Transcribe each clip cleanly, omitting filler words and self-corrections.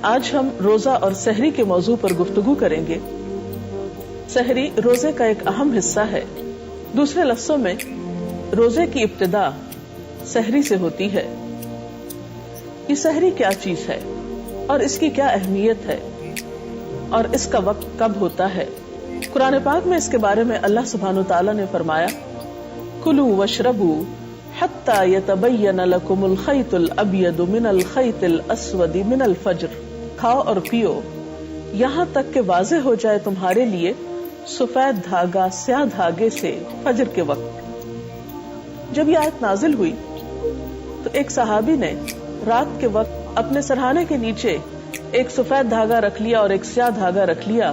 آج ہم روزہ اور سحری کے موضوع پر گفتگو کریں گے۔ سحری روزے کا ایک اہم حصہ ہے۔ دوسرے لفظوں میں روزے کی ابتدا سحری سے ہوتی ہے۔ یہ سحری کیا چیز ہے اور اس کی کیا اہمیت ہے اور اس کا وقت کب ہوتا ہے؟ قرآن پاک میں اس کے بارے میں اللہ سبحانہ وتعالی نے فرمایا، کلوا واشربوا حتی یتبین لکم الخیط الابیض من الخیط الاسود من الفجر، کھاؤ اور پیو یہاں تک کہ واضح ہو جائے تمہارے لیے سفید دھاگا سیاہ دھاگے سے فجر کے وقت۔ جب یہ آیت نازل ہوئی تو ایک صحابی نے رات کے وقت اپنے سرہانے کے نیچے ایک سفید دھاگا رکھ لیا اور ایک سیاہ دھاگا رکھ لیا،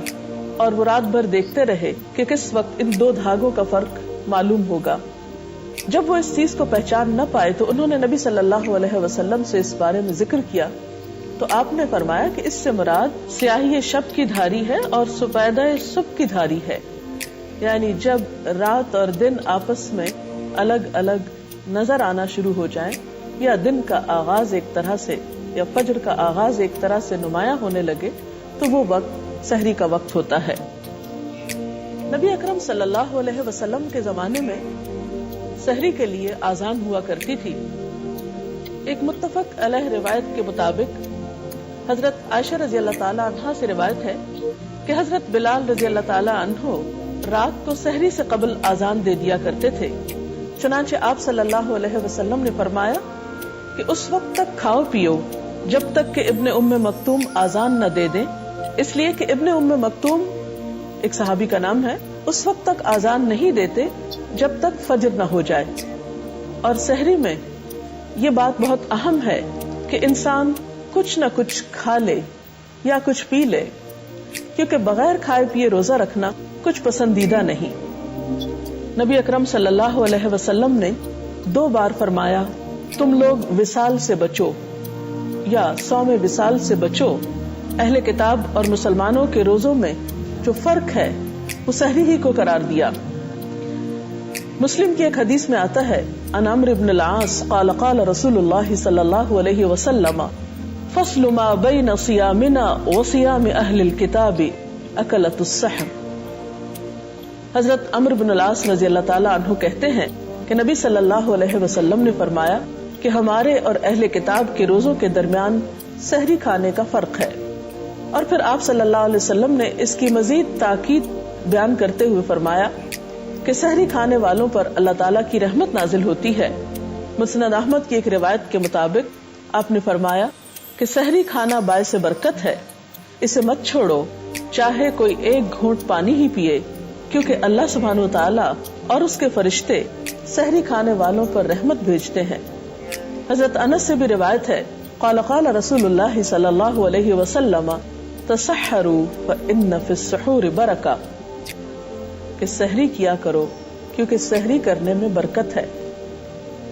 اور وہ رات بھر دیکھتے رہے کہ کس وقت ان دو دھاگوں کا فرق معلوم ہوگا۔ جب وہ اس چیز کو پہچان نہ پائے تو انہوں نے نبی صلی اللہ علیہ وسلم سے اس بارے میں ذکر کیا، تو آپ نے فرمایا کہ اس سے مراد سیاہی شب کی دھاری ہے اور سفیدہ صبح کی دھاری ہے، یعنی جب رات اور دن آپس میں الگ الگ نظر آنا شروع ہو جائیں، یا دن کا آغاز ایک طرح سے یا فجر کا آغاز ایک طرح سے نمایاں ہونے لگے، تو وہ وقت سحری کا وقت ہوتا ہے۔ نبی اکرم صلی اللہ علیہ وسلم کے زمانے میں سحری کے لیے آذان ہوا کرتی تھی۔ ایک متفق علیہ روایت کے مطابق حضرت عائشہ رضی اللہ تعالی عنہا سے روایت ہے کہ حضرت بلال رضی اللہ تعالی عنہ رات کو سحری سے قبل آذان دے دیا کرتے تھے، چنانچہ آپ صلی اللہ علیہ وسلم نے فرمایا کہ اس وقت تک کھاؤ پیو جب تک کہ ابن ام مکتوم آذان نہ دے دیں، اس لیے کہ ابن ام مکتوم ایک صحابی کا نام ہے، اس وقت تک آذان نہیں دیتے جب تک فجر نہ ہو جائے۔ اور سحری میں یہ بات بہت اہم ہے کہ انسان کچھ نہ کچھ کھا لے یا کچھ پی لے، کیونکہ بغیر کھائے پیے روزہ رکھنا کچھ پسندیدہ نہیں۔ نبی اکرم صلی اللہ علیہ وسلم نے 2 بار فرمایا، تم لوگ وصال سے بچو یا صوم وصال سے بچو۔ اہل کتاب اور مسلمانوں کے روزوں میں جو فرق ہے وہ سحری ہی کو قرار دیا۔ مسلم کی ایک حدیث میں آتا ہے، عن عمرو بن العاص قال قال رسول اللہ صلی اللہ علیہ وسلم فصل ما بین صیامنا وصیام اہل الکتاب اکلۃ السحر۔ حضرت عمرو بن العاص رضی اللہ تعالی عنہ کہتے ہیں کہ نبی صلی اللہ علیہ وسلم نے فرمایا کہ ہمارے اور اہل کتاب کے روزوں کے درمیان سحری کھانے کا فرق ہے، اور پھر آپ صلی اللہ علیہ وسلم نے اس کی مزید تاکید بیان کرتے ہوئے فرمایا کہ سحری کھانے والوں پر اللہ تعالیٰ کی رحمت نازل ہوتی ہے۔ مسند احمد کی ایک روایت کے مطابق آپ نے فرمایا کہ سحری کھانا باعث برکت ہے، اسے مت چھوڑو چاہے کوئی ایک گھونٹ پانی ہی پیے، کیونکہ اللہ سبحانہ وتعالیٰ اور اس کے فرشتے سحری کھانے والوں پر رحمت بھیجتے ہیں۔ حضرت انس سے بھی روایت ہے، قال قال رسول اللہ صلی اللہ علیہ وسلم تسحروا فإن فی السحور برکہ، کہ سحری کیا کرو کیونکہ سحری کرنے میں برکت ہے۔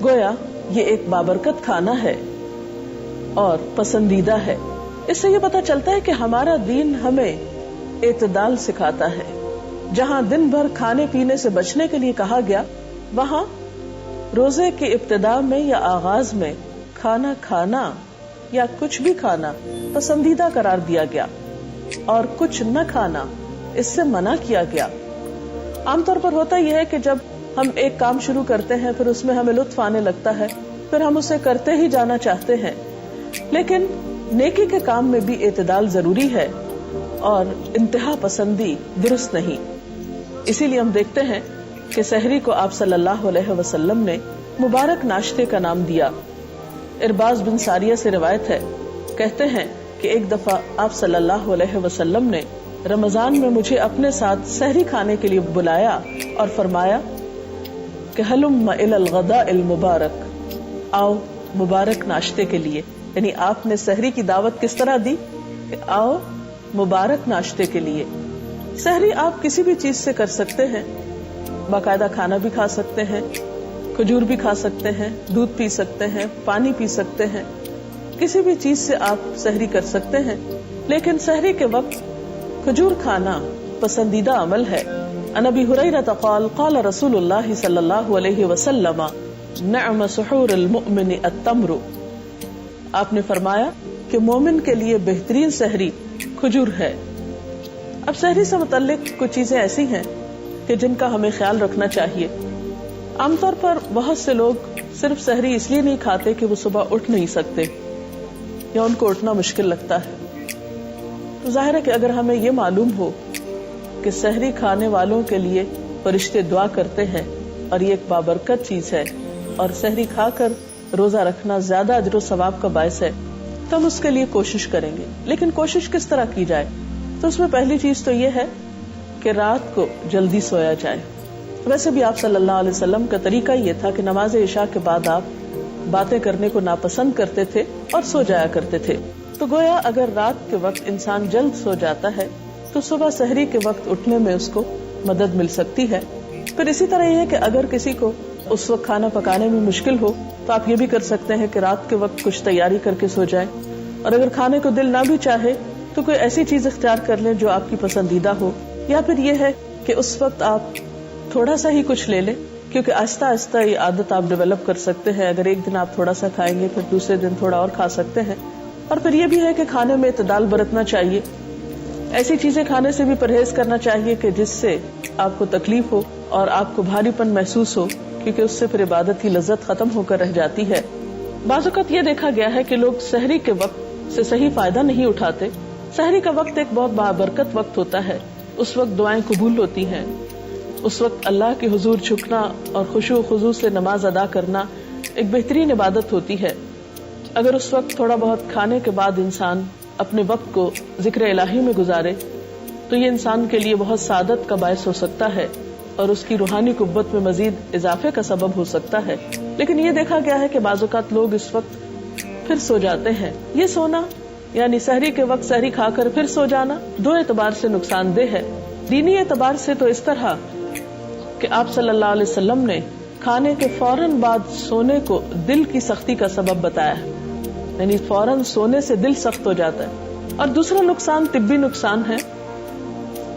گویا یہ ایک بابرکت کھانا ہے اور پسندیدہ ہے۔ اس سے یہ پتہ چلتا ہے کہ ہمارا دین ہمیں اعتدال سکھاتا ہے۔ جہاں دن بھر کھانے پینے سے بچنے کے لیے کہا گیا، وہاں روزے کی ابتدا میں یا آغاز میں کھانا کھانا یا کچھ بھی کھانا پسندیدہ قرار دیا گیا، اور کچھ نہ کھانا اس سے منع کیا گیا۔ عام طور پر ہوتا یہ ہے کہ جب ہم ایک کام شروع کرتے ہیں پھر اس میں ہمیں لطف آنے لگتا ہے، پھر ہم اسے کرتے ہی جانا چاہتے ہیں، لیکن نیکی کے کام میں بھی اعتدال ضروری ہے اور انتہا پسندی درست نہیں۔ اسی لیے ہم دیکھتے ہیں کہ سحری کو آپ صلی اللہ علیہ وسلم نے مبارک ناشتے کا نام دیا۔ ارباز بن ساریہ سے روایت ہے، کہتے ہیں کہ ایک دفعہ آپ صلی اللہ علیہ وسلم نے رمضان میں مجھے اپنے ساتھ سحری کھانے کے لیے بلایا اور فرمایا کہ ہلم الی الغداء المبارک، آؤ مبارک ناشتے کے لیے۔ یعنی آپ نے سحری کی دعوت کس طرح دی کہ آؤ مبارک ناشتے کے لیے۔ سحری آپ کسی بھی چیز سے کر سکتے ہیں، باقاعدہ کھانا بھی کھا سکتے ہیں، کھجور بھی کھا سکتے ہیں، دودھ پی سکتے ہیں، پانی پی سکتے ہیں، کسی بھی چیز سے آپ سحری کر سکتے ہیں، لیکن سحری کے وقت کھجور کھانا پسندیدہ عمل ہے۔ عن ابی ہریرہ قال قال رسول اللہ صلی اللہ علیہ وسلم نعم سحور المؤمن التمر۔ آپ نے فرمایا کہ مومن کے لیے بہترین سحری کھجور ہے. اب سحری سے متعلق کچھ چیزیں ایسی ہیں کہ جن کا ہمیں خیال رکھنا چاہیے. عام طور پر بہت سے لوگ صرف سحری اس لیے نہیں کھاتے کہ وہ صبح اٹھ نہیں سکتے یا ان کو اٹھنا مشکل لگتا ہے. تو ظاہر ہے کہ اگر ہمیں یہ معلوم ہو کہ سحری کھانے والوں کے لیے فرشتے دعا کرتے ہیں اور یہ ایک بابرکت چیز ہے اور سحری کھا کر روزہ رکھنا زیادہ اجر و ثواب کا باعث ہے تو ہم اس کے لیے کوشش کریں گے. لیکن کوشش کس طرح کی جائے؟ تو اس میں پہلی چیز تو یہ ہے کہ رات کو جلدی سویا جائے. ویسے بھی آپ صلی اللہ علیہ وسلم کا طریقہ یہ تھا کہ نماز عشاء کے بعد آپ باتیں کرنے کو ناپسند کرتے تھے اور سو جایا کرتے تھے. تو گویا اگر رات کے وقت انسان جلد سو جاتا ہے تو صبح سحری کے وقت اٹھنے میں اس کو مدد مل سکتی ہے. پھر اسی طرح یہ ہے کہ اگر کسی کو اس وقت کھانا پکانے میں مشکل ہو تو آپ یہ بھی کر سکتے ہیں کہ رات کے وقت کچھ تیاری کر کے سو جائیں. اور اگر کھانے کو دل نہ بھی چاہے تو کوئی ایسی چیز اختیار کر لیں جو آپ کی پسندیدہ ہو. یا پھر یہ ہے کہ اس وقت آپ تھوڑا سا ہی کچھ لے لیں, کیونکہ آہستہ آہستہ یہ عادت آپ ڈیولپ کر سکتے ہیں. اگر ایک دن آپ تھوڑا سا کھائیں گے پھر دوسرے دن تھوڑا اور کھا سکتے ہیں. اور پھر یہ بھی ہے کہ کھانے میں اعتدال برتنا چاہیے. ایسی چیزیں کھانے سے بھی پرہیز کرنا چاہیے کہ جس سے آپ کو تکلیف ہو اور آپ کو بھاری پن محسوس ہو, کیونکہ اس سے پھر عبادت کی لذت ختم ہو کر رہ جاتی ہے. بعض اوقات یہ دیکھا گیا ہے کہ لوگ سحری کے وقت سے صحیح فائدہ نہیں اٹھاتے. سحری کا وقت ایک بہت بابرکت وقت ہوتا ہے. اس وقت دعائیں قبول ہوتی ہیں. اس وقت اللہ کے حضور جھکنا اور خشوع و خضوع سے نماز ادا کرنا ایک بہترین عبادت ہوتی ہے. اگر اس وقت تھوڑا بہت کھانے کے بعد انسان اپنے وقت کو ذکر الہی میں گزارے تو یہ انسان کے لیے بہت سعادت کا باعث ہو سکتا ہے اور اس کی روحانی قوت میں مزید اضافے کا سبب ہو سکتا ہے. لیکن یہ دیکھا گیا ہے کہ بعض اوقات لوگ اس وقت پھر سو جاتے ہیں. یہ سونا یعنی سحری کے وقت سحری کھا کر پھر سو جانا دو اعتبار سے نقصان دہ ہے. دینی اعتبار سے تو اس طرح کہ آپ صلی اللہ علیہ وسلم نے کھانے کے فوراً بعد سونے کو دل کی سختی کا سبب بتایا ہے, یعنی فوراً سونے سے دل سخت ہو جاتا ہے. اور دوسرا نقصان طبی نقصان ہے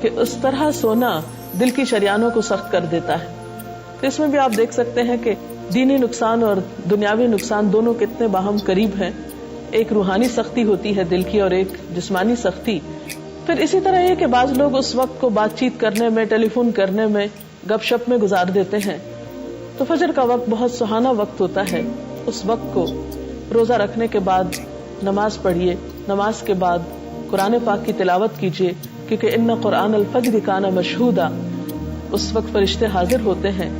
کہ اس طرح سونا دل کی شریانوں کو سخت کر دیتا ہے. تو اس میں بھی آپ دیکھ سکتے ہیں کہ دینی نقصان اور دنیاوی نقصان دونوں کتنے باہم قریب ہیں. ایک روحانی سختی ہوتی ہے دل کی اور ایک جسمانی سختی. پھر اسی طرح یہ کہ بعض لوگ اس وقت کو بات چیت کرنے میں, ٹیلی فون کرنے میں, گپ شپ میں گزار دیتے ہیں. تو فجر کا وقت بہت سہانا وقت ہوتا ہے. اس وقت کو روزہ رکھنے کے بعد نماز پڑھیے, نماز کے بعد قرآن پاک کی تلاوت کیجیے, کیونکہ ان قرآن الفجر کان مشہودا, اس وقت فرشتے حاضر ہوتے ہیں.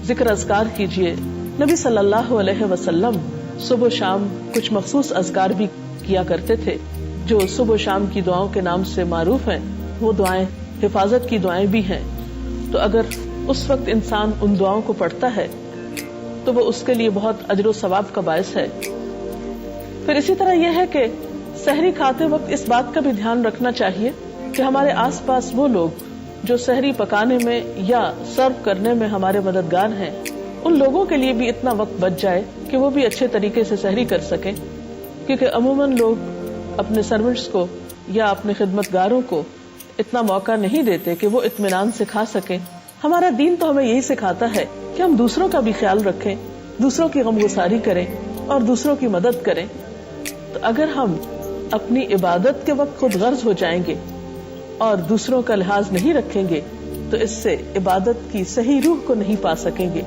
ذکر اذکار کیجیے. نبی صلی اللہ علیہ وسلم صبح و شام کچھ مخصوص اذکار بھی کیا کرتے تھے جو صبح و شام کی دعاؤں کے نام سے معروف ہیں. وہ دعائیں حفاظت کی دعائیں بھی ہیں. تو اگر اس وقت انسان ان دعاؤں کو پڑھتا ہے تو وہ اس کے لیے بہت اجر و ثواب کا باعث ہے. پھر اسی طرح یہ ہے کہ سحری کھاتے وقت اس بات کا بھی دھیان رکھنا چاہیے کہ ہمارے آس پاس وہ لوگ جو سحری پکانے میں یا سرو کرنے میں ہمارے مددگار ہیں, ان لوگوں کے لیے بھی اتنا وقت بچ جائے کہ وہ بھی اچھے طریقے سے سحری کر سکیں. کیونکہ عموماً لوگ اپنے سرونٹس کو یا اپنے خدمتگاروں کو اتنا موقع نہیں دیتے کہ وہ اطمینان سے کھا سکیں. ہمارا دین تو ہمیں یہی سکھاتا ہے کہ ہم دوسروں کا بھی خیال رکھیں, دوسروں کی غمگساری کریں اور دوسروں کی مدد کریں. تو اگر ہم اپنی عبادت کے وقت خود غرض ہو جائیں گے اور دوسروں کا لحاظ نہیں رکھیں گے تو اس سے عبادت کی صحیح روح کو نہیں پا سکیں گے.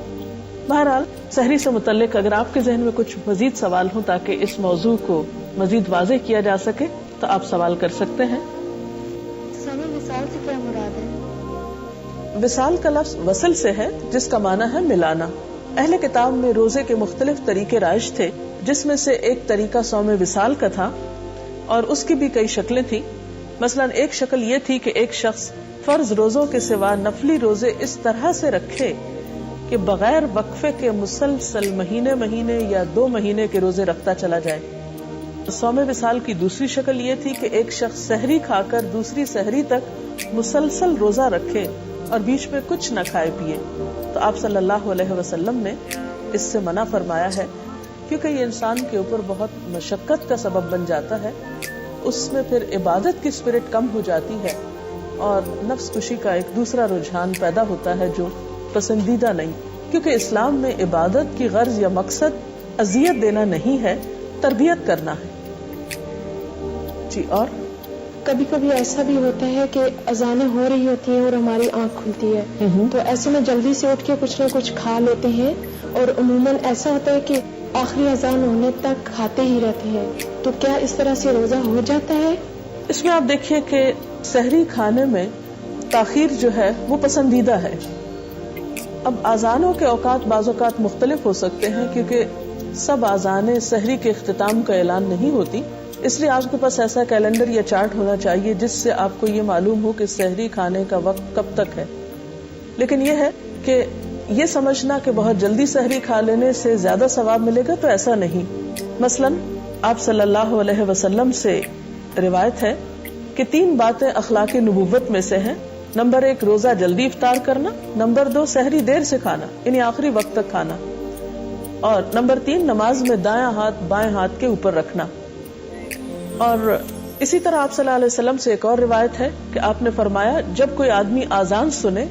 بہرحال سحری سے متعلق اگر آپ کے ذہن میں کچھ مزید سوال ہوں تاکہ اس موضوع کو مزید واضح کیا جا سکے تو آپ سوال کر سکتے ہیں. وصال سے کیا مراد ہے؟ وصال کا لفظ وصل سے ہے جس کا معنی ہے ملانا. اہل کتاب میں روزے کے مختلف طریقے رائج تھے جس میں سے ایک طریقہ صوم وصال کا تھا اور اس کی بھی کئی شکلیں تھیں. مثلا ایک شکل یہ تھی کہ ایک شخص فرض روزوں کے سوا نفلی روزے اس طرح سے رکھے کہ بغیر وقفے کے مسلسل مہینے یا 2 مہینے کے روزے رکھتا چلا جائے. صوم وصال کی دوسری شکل یہ تھی کہ ایک شخص سحری کھا کر دوسری سحری تک مسلسل روزہ رکھے اور بیچ میں کچھ نہ کھائے پیے. تو آپ صلی اللہ علیہ وسلم نے اس سے منع فرمایا ہے کیونکہ یہ انسان کے اوپر بہت مشقت کا سبب بن جاتا ہے. اس میں پھر عبادت کی سپرٹ کم ہو جاتی ہے اور نفس کشی کا ایک دوسرا رجحان پیدا ہوتا ہے جو پسندیدہ نہیں. کیونکہ اسلام میں عبادت کی غرض یا مقصد اذیت دینا نہیں ہے, تربیت کرنا ہے. جی اور کبھی کبھی ایسا بھی ہوتا ہے کہ اذانیں ہو رہی ہوتی ہیں اور ہماری آنکھ کھلتی ہے تو ایسے میں جلدی سے اٹھ کے کچھ نہ کچھ کھا لیتے ہیں اور عموماً ایسا ہوتا ہے کہ آخری اذان ہونے تک کھاتے ہی رہتے ہیں، تو کیا اس طرح سے روزہ ہو جاتا ہے؟ اس میں آپ دیکھیے کہ سحری کھانے میں تاخیر جو ہے وہ پسندیدہ ہے. اب آذانوں کے اوقات بعض اوقات مختلف ہو سکتے ہیں کیونکہ سب آذانیں سحری کے اختتام کا اعلان نہیں ہوتی، اس لیے آپ کے پاس ایسا کیلنڈر یا چارٹ ہونا چاہیے جس سے آپ کو یہ معلوم ہو کہ سحری کھانے کا وقت کب تک ہے. لیکن یہ ہے کہ یہ سمجھنا کہ بہت جلدی سحری کھا لینے سے زیادہ ثواب ملے گا تو ایسا نہیں. مثلاً آپ صلی اللہ علیہ وسلم سے روایت ہے کہ 3 باتیں اخلاق نبوت میں سے ہیں. نمبر 1 روزہ جلدی افطار کرنا، نمبر 2 سحری دیر سے کھانا یعنی آخری وقت تک کھانا، اور نمبر 3 نماز میں دایاں ہاتھ بائیں ہاتھ کے اوپر رکھنا. اور اسی طرح آپ صلی اللہ علیہ وسلم سے ایک اور روایت ہے کہ آپ نے فرمایا جب کوئی آدمی آذان سنے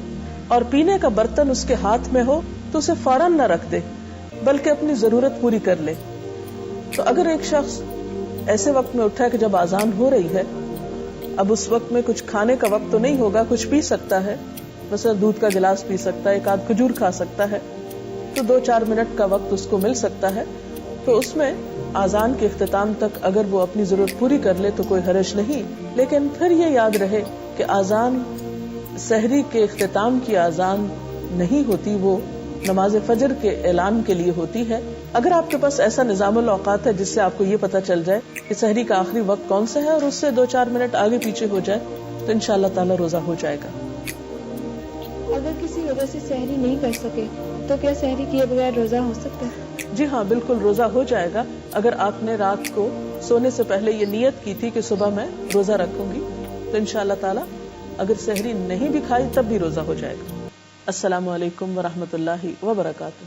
اور پینے کا برتن اس کے ہاتھ میں ہو تو اسے فوراً نہ رکھ دے بلکہ اپنی ضرورت پوری کر لے. تو اگر ایک شخص ایسے وقت میں اٹھا ہے کہ جب آذان ہو رہی ہے، اب اس وقت میں کچھ کھانے کا وقت تو نہیں ہوگا، کچھ پی سکتا ہے، مثلا دودھ کا گلاس پی سکتا ہے، 1 آدھ کھجور کھا سکتا ہے، تو 2-4 منٹ کا وقت اس کو مل سکتا ہے. تو اس میں آذان کے اختتام تک اگر وہ اپنی ضرورت پوری کر لے تو کوئی حرج نہیں. لیکن پھر یہ یاد رہے کہ آذان سحری کے اختتام کی آذان نہیں ہوتی، وہ نماز فجر کے اعلان کے لیے ہوتی ہے. اگر آپ کے پاس ایسا نظام الاوقات ہے جس سے آپ کو یہ پتا چل جائے کہ سحری کا آخری وقت کون سا ہے اور اس سے 2-4 منٹ آگے پیچھے ہو جائے تو انشاءاللہ تعالی روزہ ہو جائے گا. اگر کسی وجہ سے سحری نہیں کر سکے تو کیا سحری کیے بغیر روزہ ہو سکتا ہے؟ جی ہاں، بالکل روزہ ہو جائے گا اگر آپ نے رات کو سونے سے پہلے یہ نیت کی تھی کہ صبح میں روزہ رکھوں گی تو انشاءاللہ تعالی اگر سحری نہیں بھی کھائی تب بھی روزہ ہو جائے گا. السلام علیکم ورحمۃ اللہ وبرکاتہ.